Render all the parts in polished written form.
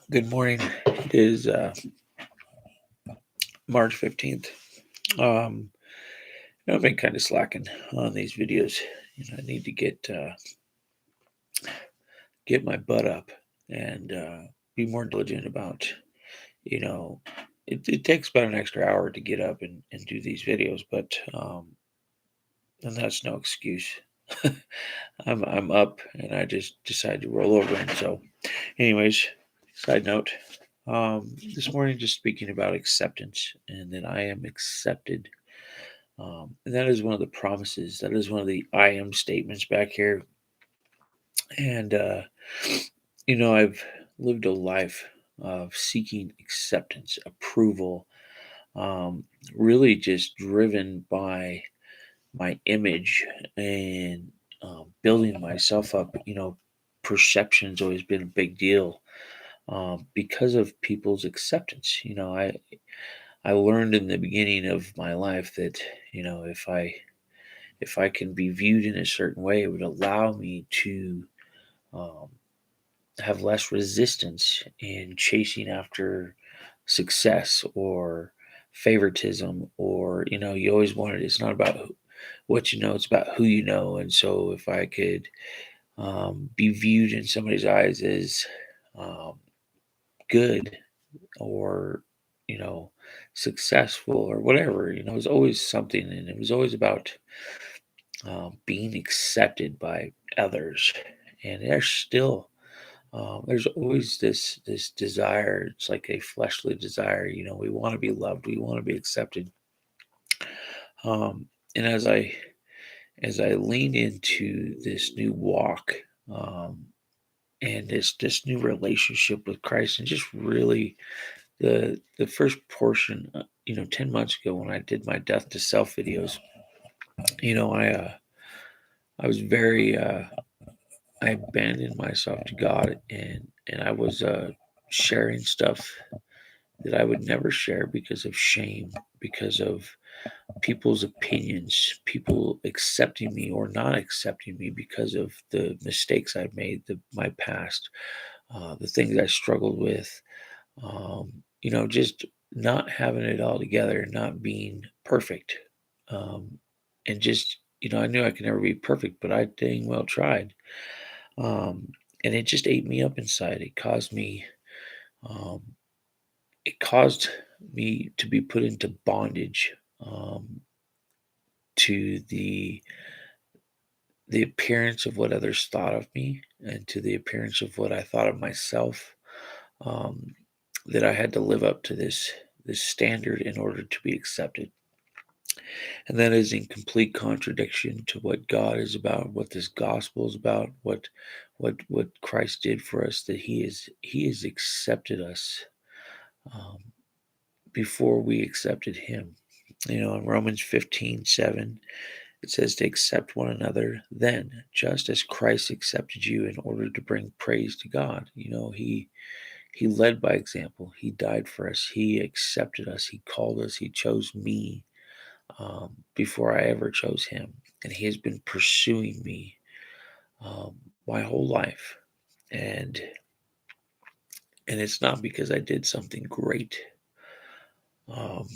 Good morning. It is March 15th. Um, I've been kind of slacking on these videos. I need to get my butt up and be more diligent about, you know, it takes about an extra hour to get up and do these videos, but and that's no excuse. I'm up and I just decided to roll over. And so, anyways, side note, this morning just speaking about acceptance and that I am accepted. And that is one of the promises. That is one of the I am statements back here. And, I've lived a life of seeking acceptance, approval, um, really just driven by my image and building myself up. Perception's always been a big deal because of people's acceptance. I learned in the beginning of my life that if I can be viewed in a certain way, it would allow me to um, have less resistance in chasing after success or favoritism. Or you always wanted, it's not about what you know, it's about who you know. And so if I could be viewed in somebody's eyes as um, good, or you know successful, or whatever, it was always something, and it was always about being accepted by others. And there's always this desire. It's like a fleshly desire. We want to be loved, we want to be accepted. And as I lean into this new walk, um, and this new relationship with Christ, and just really the first portion, 10 months ago when I did my death to self videos, I was very I abandoned myself to God, and I was sharing stuff that I would never share because of shame, because of people's opinions, people accepting me or not accepting me because of the mistakes I've made, my past, the things I struggled with, just not having it all together, not being perfect, um, and just I knew I could never be perfect, but I dang well tried. um, and it just ate me up inside. Um, it caused me to be put into bondage, um, to the appearance of what others thought of me, and to the appearance of what I thought of myself. Um, that I had to live up to this standard in order to be accepted, and that is in complete contradiction to what God is about, what this gospel is about, what Christ did for us. That He has accepted us um, before we accepted Him. In Romans 15:7, it says to accept one another then, just as Christ accepted you, in order to bring praise to God. He led by example. He died for us. He accepted us. He called us. He chose me before I ever chose him. And he has been pursuing me my whole life. And and it's not because I did something great. Um,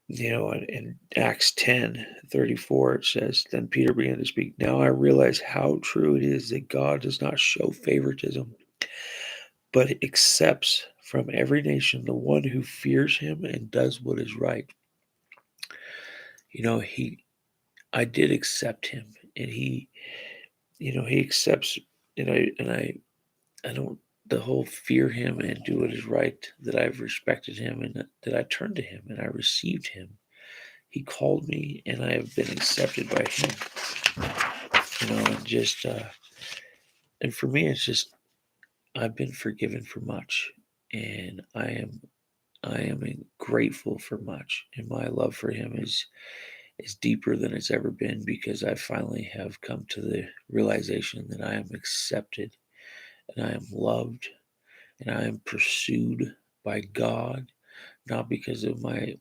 in Acts 10:34, it says, Then Peter began to speak. Now I realize how true it is that God does not show favoritism, but accepts from every nation the one who fears him and does what is right. He I did accept him, and he accepts, and I don't, the whole fear him and do what is right, that I've respected him, and that I turned to him and I received him. He called me and I have been accepted by him. And just and for me, it's just I've been forgiven for much, and I am grateful for much, and my love for him is deeper than it's ever been, because I finally have come to the realization that I am accepted, and I am loved, and I am pursued by God, not because of my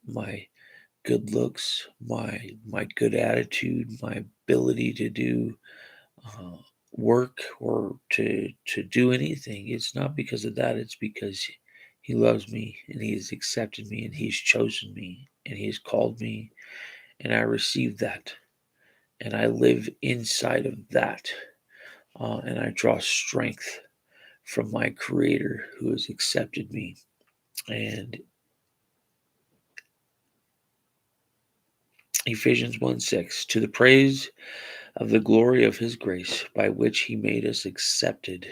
good looks, my good attitude, my ability to do work, or to do anything. It's not because of that. It's because He loves me and He has accepted me and He's chosen me and He has called me, and I receive that and I live inside of that, and I draw strength from my Creator who has accepted me. And Ephesians 1:6, to the praise of the glory of His grace, by which He made us accepted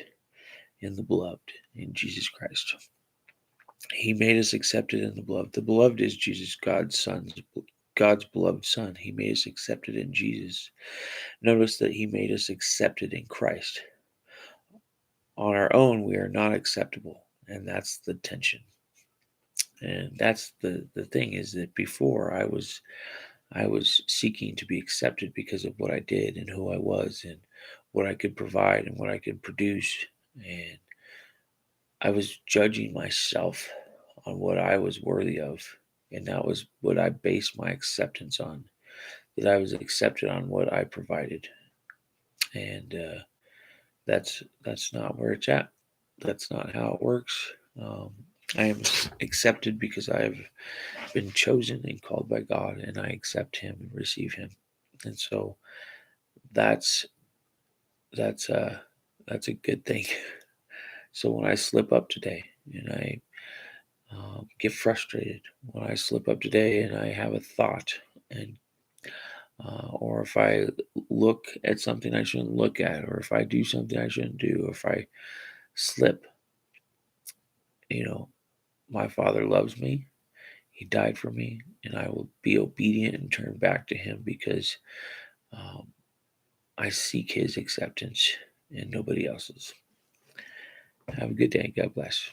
in the beloved, in Jesus Christ. He made us accepted in the beloved. The beloved is Jesus, God's beloved Son. He made us accepted in Jesus. Notice that He made us accepted in Christ. On our own, we are not acceptable, and that's the tension. And that's the thing, is that before I was seeking to be accepted because of what I did and who I was and what I could provide and what I could produce. And I was judging myself on what I was worthy of. And that was what I based my acceptance on, that I was accepted on what I provided. And that's not where it's at. That's not how it works. I am accepted because I have been chosen and called by God, and I accept Him and receive Him. And so that's that's a that's a good thing. So when I slip up today and I get frustrated, when I slip up today and I have a thought, and or if I look at something I shouldn't look at, or if I do something I shouldn't do, or if I slip, you know, my Father loves me. He died for me, and I will be obedient and turn back to Him because um, I seek His acceptance and nobody else's. Have a good day. God bless.